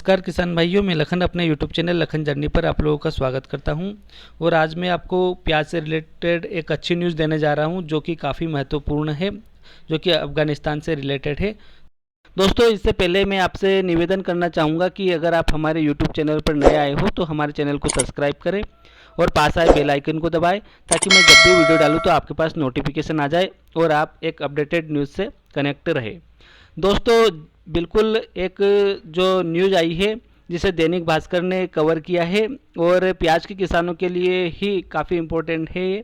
नमस्कार किसान भाइयों, मैं लखन अपने यूट्यूब चैनल लखन जर्नी पर आप लोगों का स्वागत करता हूं। और आज मैं आपको प्याज से रिलेटेड एक अच्छी न्यूज़ देने जा रहा हूं जो कि काफ़ी महत्वपूर्ण है, जो कि अफ़गानिस्तान से रिलेटेड है। दोस्तों, इससे पहले मैं आपसे निवेदन करना चाहूँगा कि अगर आप हमारे यूट्यूब चैनल पर नए आए हो तो हमारे चैनल को सब्सक्राइब करें और पास आए बेल आइकन को दबाएं, ताकि मैं जब भी वीडियो डालूँ तो आपके पास नोटिफिकेशन आ जाए और आप एक अपडेटेड न्यूज़ से कनेक्ट रहे। दोस्तों, बिल्कुल एक जो न्यूज़ आई है जिसे दैनिक भास्कर ने कवर किया है और प्याज के किसानों के लिए ही काफ़ी इम्पोर्टेंट है ये,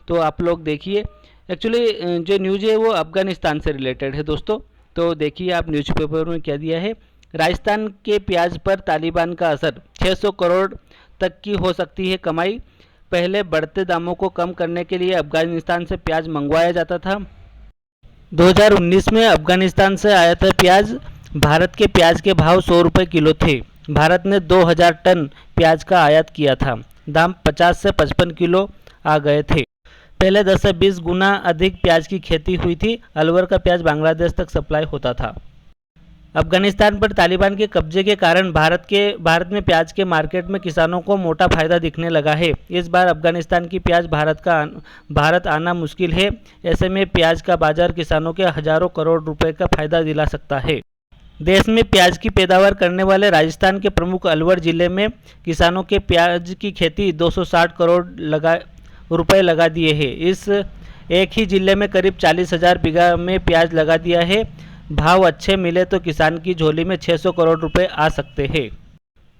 तो आप लोग देखिए। एक्चुअली जो न्यूज़ है वो अफ़गानिस्तान से रिलेटेड है दोस्तों। तो देखिए आप न्यूज़पेपर में क्या दिया है। राजस्थान के प्याज पर तालिबान का असर, 600 करोड़ तक की हो सकती है कमाई। पहले बढ़ते दामों को कम करने के लिए अफ़गानिस्तान से प्याज मंगवाया जाता था। 2019 में अफ़गानिस्तान से आया था प्याज। भारत के प्याज के भाव 100 रुपये किलो थे। भारत ने 2000 टन प्याज का आयात किया था। दाम 50 से 55 किलो आ गए थे। पहले 10 से 20 गुना अधिक प्याज की खेती हुई थी। अलवर का प्याज बांग्लादेश तक सप्लाई होता था। अफगानिस्तान पर तालिबान के कब्जे के कारण भारत में प्याज के मार्केट में किसानों को मोटा फायदा दिखने लगा है। इस बार अफगानिस्तान की प्याज भारत आना मुश्किल है। ऐसे में प्याज का बाजार किसानों के हजारों करोड़ रुपए का फायदा दिला सकता है। देश में प्याज की पैदावार करने वाले राजस्थान के प्रमुख अलवर जिले में किसानों के प्याज की खेती 260 करोड़ रुपए लगा दिए हैं। इस एक ही जिले में करीब 40,000 बीघा में प्याज लगा दिया है। भाव अच्छे मिले तो किसान की झोली में 600 करोड़ रुपए आ सकते हैं।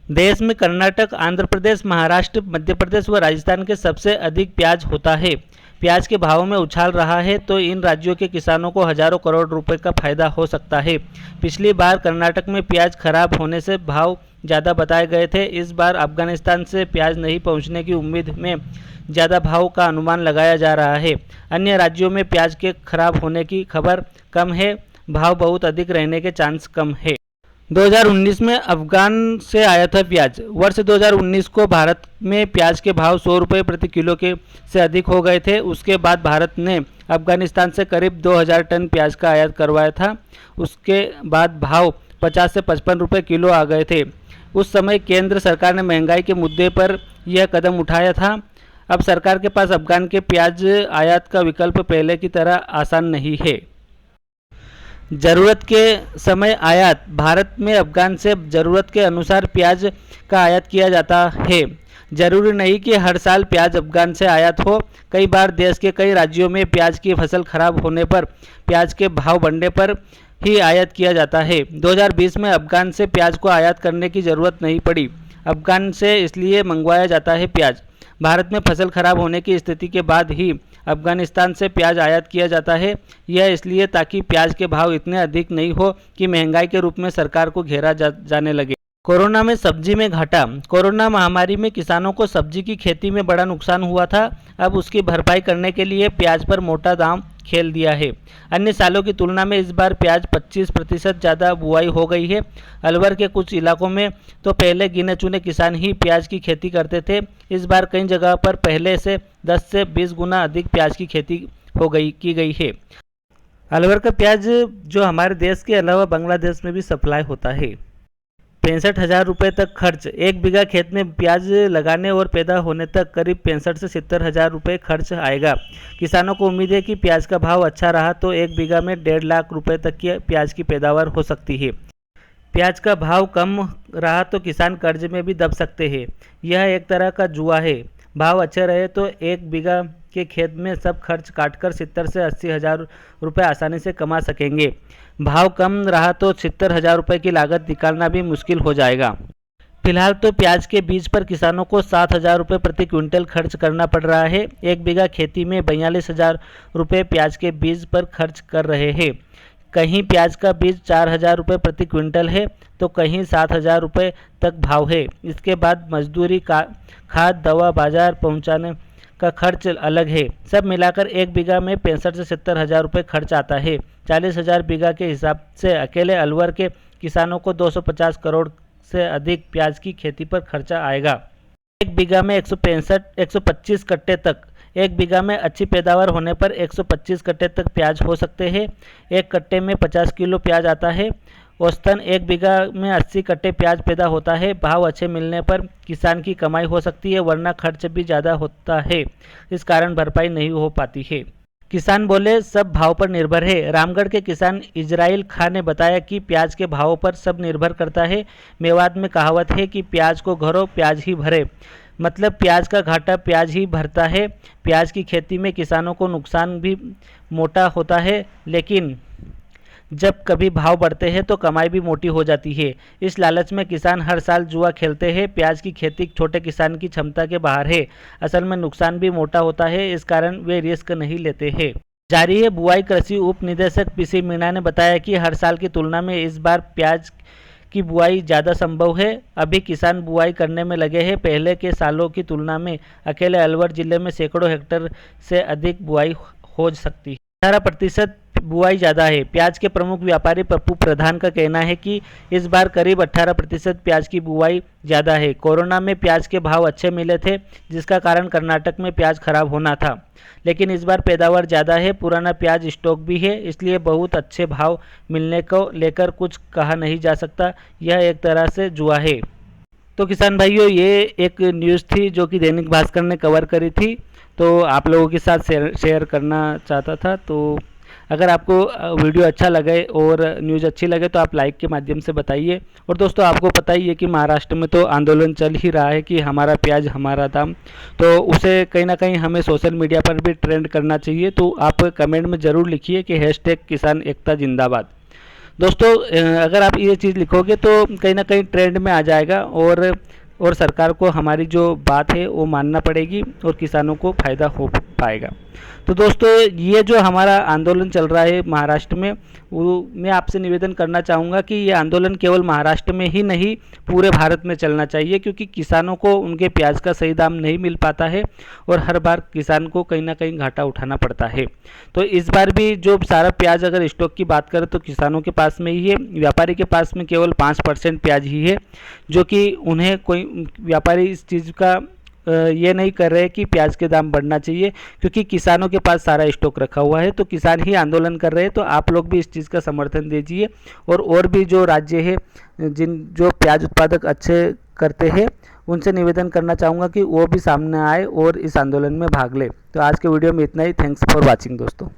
देश में कर्नाटक, आंध्र प्रदेश, महाराष्ट्र, मध्य प्रदेश व राजस्थान के सबसे अधिक प्याज होता है। प्याज के भाव में उछाल रहा है तो इन राज्यों के किसानों को हजारों करोड़ रुपए का फायदा हो सकता है। पिछली बार कर्नाटक में प्याज खराब होने से भाव ज़्यादा बताए गए थे। इस बार अफगानिस्तान से प्याज नहीं पहुंचने की उम्मीद में ज़्यादा भाव का अनुमान लगाया जा रहा है। अन्य राज्यों में प्याज के खराब होने की खबर कम है। भाव बहुत अधिक रहने के चांस कम है। 2019 में अफगान से आया था प्याज। वर्ष 2019 को भारत में प्याज के भाव 100 रुपये प्रति किलो के से अधिक हो गए थे। उसके बाद भारत ने अफगानिस्तान से करीब 2000 टन प्याज का आयात करवाया था। उसके बाद भाव 50 से 55 रुपये किलो आ गए थे। उस समय केंद्र सरकार ने महंगाई के मुद्दे पर यह कदम उठाया था। अब सरकार के पास अफगान के प्याज आयात का विकल्प पहले की तरह आसान नहीं है। ज़रूरत के समय आयात। भारत में अफगान से ज़रूरत के अनुसार प्याज का आयात किया जाता है। जरूरी नहीं कि हर साल प्याज अफगान से आयात हो। कई बार देश के कई राज्यों में प्याज की फसल खराब होने पर प्याज के भाव बढ़ने पर ही आयात किया जाता है। 2020 में अफगान से प्याज को आयात करने की ज़रूरत नहीं पड़ी। अफगान से इसलिए मंगवाया जाता है प्याज। भारत में फसल खराब होने की स्थिति के बाद ही अफगानिस्तान से प्याज आयात किया जाता है। यह इसलिए ताकि प्याज के भाव इतने अधिक नहीं हो कि महंगाई के रूप में सरकार को घेरा जाने लगे। कोरोना में सब्जी में घाटा। कोरोना महामारी में किसानों को सब्जी की खेती में बड़ा नुकसान हुआ था। अब उसकी भरपाई करने के लिए प्याज पर मोटा दाम खेल दिया है। अन्य सालों की तुलना में इस बार प्याज 25% ज़्यादा बुआई हो गई है। अलवर के कुछ इलाकों में तो पहले गिने चुने किसान ही प्याज की खेती करते थे। इस बार कई जगह पर पहले से 10 से 20 गुना अधिक प्याज की खेती की गई है। अलवर का प्याज जो हमारे देश के अलावा बांग्लादेश में भी सप्लाई होता है। 65,000 रुपये तक खर्च। एक बीघा खेत में प्याज लगाने और पैदा होने तक करीब 65 से 70,000 रुपये खर्च आएगा। किसानों को उम्मीद है कि प्याज का भाव अच्छा रहा तो एक बीघा में 1.5 लाख रुपये तक की प्याज की पैदावार हो सकती है। प्याज का भाव कम रहा तो किसान कर्ज में भी दब सकते हैं। यह एक तरह का जुआ है। भाव अच्छे रहे तो एक बीघा के खेत में सब खर्च काटकर 70 से 80,000 रुपये आसानी से कमा सकेंगे। भाव कम रहा तो 70,000 रुपये की लागत निकालना भी मुश्किल हो जाएगा। फिलहाल तो प्याज के बीज पर किसानों को 7,000 रुपये प्रति क्विंटल खर्च करना पड़ रहा है। एक बीघा खेती में 42,000 रुपये प्याज के बीज पर खर्च कर रहे हैं। कहीं प्याज का बीज 4,000 रुपये प्रति क्विंटल है तो कहीं 7,000 रुपये तक भाव है। इसके बाद मजदूरी, खाद, दवा, बाजार पहुंचाने का खर्च अलग है। सब मिलाकर एक बीघा में 65 से 70,000 रुपये खर्च आता है। 40,000 बीघा के हिसाब से अकेले अलवर के किसानों को 250 करोड़ से अधिक प्याज की खेती पर खर्चा आएगा। एक बीघा में 125 कट्टे तक। एक बीघा में अच्छी पैदावार होने पर 125 कट्टे तक प्याज हो सकते हैं। एक कट्टे में 50 किलो प्याज आता है औसतन 1 बीघा में 80 कट्टे प्याज पैदा होता है। भाव अच्छे मिलने पर किसान की कमाई हो सकती है, वरना खर्च भी ज़्यादा होता है, इस कारण भरपाई नहीं हो पाती है। किसान बोले सब भाव पर निर्भर है। रामगढ़ के किसान इजराइल खान ने बताया कि प्याज के भाव पर सब निर्भर करता है। मेवात में कहावत है कि प्याज को घरो प्याज ही भरे, मतलब प्याज का घाटा प्याज ही भरता है। प्याज की खेती में किसानों को नुकसान भी मोटा होता है, लेकिन जब कभी भाव बढ़ते हैं तो कमाई भी मोटी हो जाती है। इस लालच में किसान हर साल जुआ खेलते हैं। प्याज की खेती छोटे किसान की क्षमता के बाहर है। असल में नुकसान भी मोटा होता है, इस कारण वे रिस्क नहीं लेते हैं। जारी है बुआई। कृषि उप निदेशक पीसी मीणा ने बताया कि हर साल की तुलना में इस बार प्याज की बुआई ज़्यादा संभव है। अभी किसान बुआई करने में लगे हैं। पहले के सालों की तुलना में अकेले अलवर जिले में सैकड़ों हेक्टेयर से अधिक बुआई हो सकती है। 18% बुआई ज़्यादा है। प्याज के प्रमुख व्यापारी पप्पू प्रधान का कहना है कि इस बार करीब 18% प्याज की बुआई ज़्यादा है। कोरोना में प्याज के भाव अच्छे मिले थे, जिसका कारण कर्नाटक में प्याज खराब होना था, लेकिन इस बार पैदावार ज़्यादा है। पुराना प्याज स्टॉक भी है, इसलिए बहुत अच्छे भाव मिलने को लेकर कुछ कहा नहीं जा सकता। यह एक तरह से जुआ है। तो किसान भाइयों, ये एक न्यूज़ थी जो कि दैनिक भास्कर ने कवर करी थी, तो आप लोगों के साथ शेयर करना चाहता था। तो अगर आपको वीडियो अच्छा लगे और न्यूज़ अच्छी लगे तो आप लाइक के माध्यम से बताइए। और दोस्तों, आपको पता ही है कि महाराष्ट्र में तो आंदोलन चल ही रहा है कि हमारा प्याज हमारा दाम, तो उसे कहीं ना कहीं हमें सोशल मीडिया पर भी ट्रेंड करना चाहिए। तो आप कमेंट में ज़रूर लिखिए कि #किसान एकता जिंदाबाद। दोस्तों, अगर आप ये चीज़ लिखोगे तो कहीं ना कहीं ट्रेंड में आ जाएगा, और सरकार को हमारी जो बात है वो मानना पड़ेगी और किसानों को फ़ायदा हो पाएगा। तो दोस्तों, ये जो हमारा आंदोलन चल रहा है महाराष्ट्र में, वो मैं आपसे निवेदन करना चाहूँगा कि ये आंदोलन केवल महाराष्ट्र में ही नहीं, पूरे भारत में चलना चाहिए, क्योंकि किसानों को उनके प्याज का सही दाम नहीं मिल पाता है और हर बार किसान को कहीं ना कहीं घाटा उठाना पड़ता है। तो इस बार भी जो सारा प्याज अगर स्टॉक की बात करें तो किसानों के पास में ही है। व्यापारी के पास में केवल 5% प्याज ही है, जो कि उन्हें कोई व्यापारी इस चीज़ का ये नहीं कर रहे कि प्याज के दाम बढ़ना चाहिए, क्योंकि किसानों के पास सारा स्टॉक रखा हुआ है। तो किसान ही आंदोलन कर रहे हैं, तो आप लोग भी इस चीज़ का समर्थन दीजिए। और भी जो राज्य है जो प्याज उत्पादक अच्छे करते हैं, उनसे निवेदन करना चाहूँगा कि वो भी सामने आए और इस आंदोलन में भाग ले। तो आज के वीडियो में इतना ही। थैंक्स फॉर वॉचिंग दोस्तों।